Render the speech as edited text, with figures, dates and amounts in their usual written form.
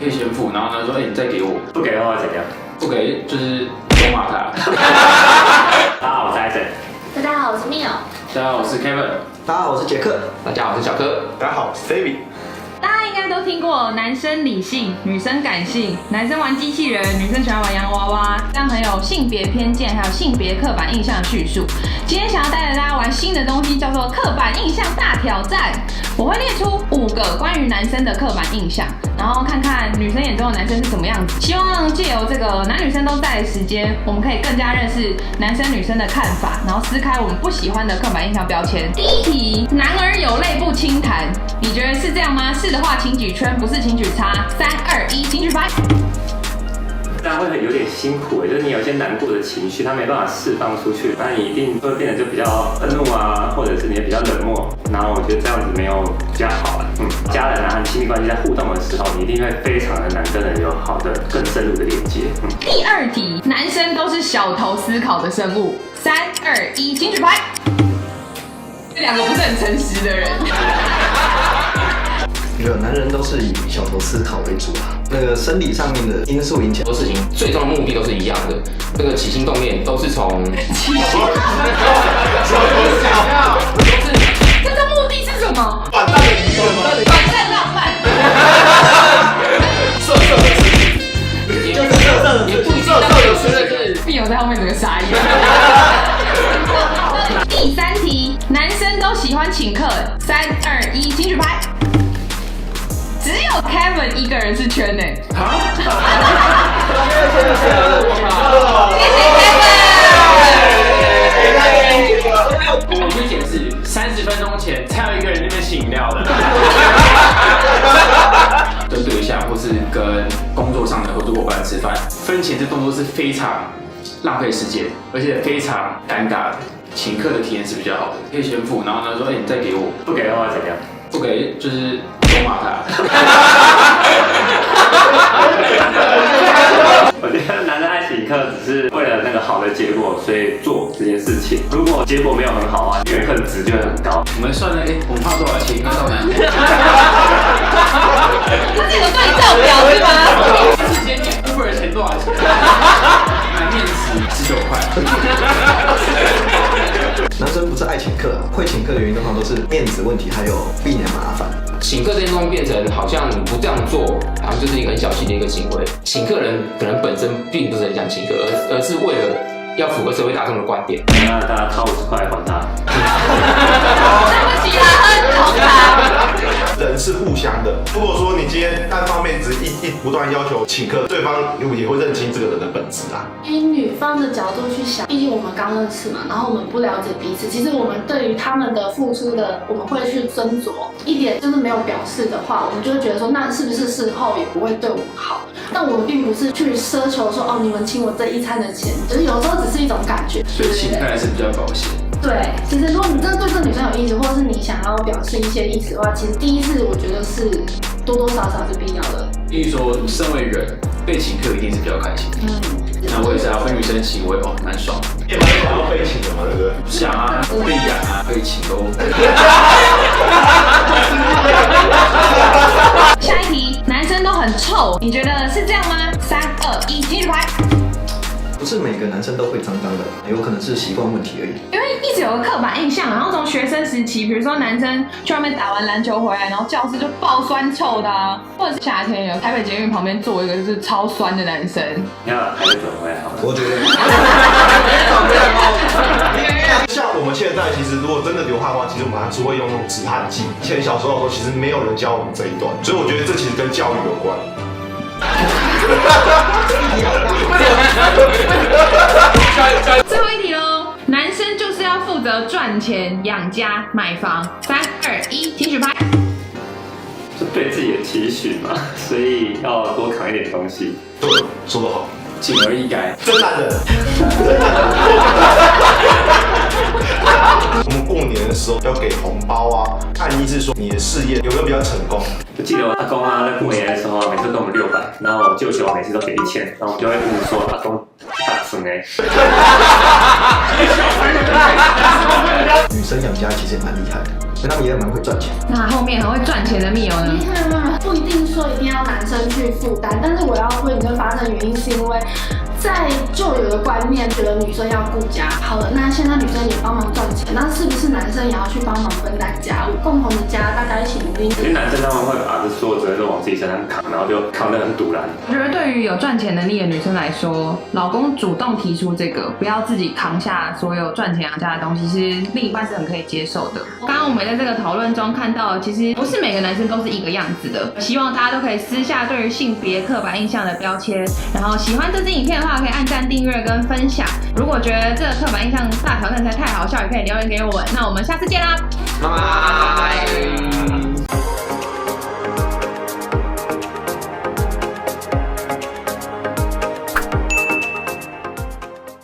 可以先付，然后呢说，你再给我，不给的话怎样？不给就是咒骂他。大家好，我是 Isaac。大家好，我是 Mio。大家好，我是 Kevin。大家好，我是杰克。大家好，我是小柯。大家好，我是 David。大家应该都听过男生理性，女生感性，男生玩机器人，女生喜欢玩洋娃娃，这样很有性别偏见，还有性别刻板印象的叙述。今天想要带着大家玩新的东西，叫做刻板印象大挑战。我会列出5个关于男生的刻板印象，然后看看女生眼中的男生是什么样子。希望借由这个男女生都在的时间，我们可以更加认识男生女生的看法，然后撕开我们不喜欢的刻板印象标签。第一题，男儿有泪不轻弹，你觉得是这样吗？是的话请举圈，不是请举叉。3、2、1，请举牌。这样会有点辛苦，就是你有一些难过的情绪，它没办法释放出去，那你一定会变得就比较愤怒啊，或者是你也比较冷漠。然后我觉得这样子没有比较好啊。家人啊和亲密关系在互动的时候，你一定会非常的难跟人有好的、更深入的连接。第2题，男生都是小头思考的生物。3、2、1，请举牌。这2个不是很诚实的人。我觉得男人都是以小头思考为主啊，那个生理上面的因素影响，很多事情最终的目的都是一样的，这个起心动念都是从这个目的是什么？短暂的娱乐吗？短暂浪漫。色色的事情，就是色色的，也不一定，但是有时候是并有在后面整个傻眼。第3题，男生都喜欢请客。3、2、1，请举牌。只有 Kevin 一个人是圈内。啊？谢谢 Kevin。我去解释，30分钟前才有一个人在那边请饮料的。跟对象或是跟工作上的合作伙伴吃饭，分钱这动作是非常浪费时间，而且非常尴尬的。请客的体验是比较好的，可以先付，然后呢说，你再给我，不给的话怎样？不给就是咒骂他。我觉得男人爱请客只是为了那个好的结果，所以做这件事情。如果结果没有很好啊，怨恨值就会很高。我们算了，我们花多少钱？应该到哪？他是有对照表是吗？时间点 Uber 的钱多少钱？买面食19块。男生不是爱请客啊，会请客的原因通常都是面子问题，还有避免麻烦。请客这件东西变成好像你不这样做，好像就是一个很小气的一个行为。请客人可能本身并不是很想请客，而是为了要符合社会大众的观点。那大家掏50块还他。对不起啦，很同情。人是互相的。如果说你今天单方面只不断要求请客，对方也会认清这个人的本质啊。以女方的角度去想，毕竟我们刚认识嘛，然后我们不了解彼此，其实我们对于他们的付出的，我们会去斟酌一点，就是没有表示的话，我们就会觉得说，那是不是事后也不会对我们好？但我们并不是去奢求说，哦，你们请我这一餐的钱，就是有时候只是一种感觉。所以请客还是比较保险。对，其实如果你真的对这个女生有意思，或者是你想要表示一些意思的话，其实第一次我觉得是多多少少是必要的。比如说，你身为人被请客一定是比较开心。那我也是啊，被女生请，我也蛮爽的。也蛮想要被请的嘛，对不对？想啊，被养啊，被请都。下一题，男生都很臭，你觉得是这样吗？3、2、1，请举牌。不是每个男生都会脏脏的，有可能是习惯问题而已。因为一直有个刻板印象，然后从学生时期，比如说男生去外面打完篮球回来，然后教室就爆酸臭的啊，或者是夏天有台北捷运旁边坐一个就是超酸的男生。你要还是转回来好了。我觉得，像我们现在其实如果真的流汗的话，其实我们还是会用那种止汗剂。以前小时候的时候，其实没有人教我们这一段，所以我觉得这其实跟教育有关。最后一题喽，男生就是要负责赚钱、养家、买房。3、2、1，请举牌。是对自己的期许嘛，所以要多扛一点东西。对，说得好，敬而易改。真男人。我们过年的时候要给红包啊，按意是说你的事业有没有比较成功。我记得我阿公啊，在过年的时候每次给我们600，然后我舅舅每次都给1000，然后我就会跟你说阿公大孙哎。女生养家其实也蛮厉害的。所以他们也蛮会赚钱。那后面很会赚钱的密友呢？不一定说一定要男生去负担，但是我要为你会发生的原因是因为在旧有的观念觉得女生要顾家。好了，那现在女生也帮忙赚钱，那是不是男生也要去帮忙分担家务，共同的家大家一起努力？因为男生他们会把这所有责任都往自己身上扛，然后就扛得很堵然。我觉得对于有赚钱能力的女生来说，老公主动提出这个，不要自己扛下所有赚钱养家的东西，其实另一半是很可以接受的。刚刚我们在这个讨论中看到，其实不是每个男生都是一个样子的。希望大家都可以撕下对于性别刻板印象的标签，然后喜欢这支影片的话，可以按赞、订阅跟分享。如果觉得这个刻板印象大挑战才太好笑，也可以留言给我们。那我们下次见啦，拜拜。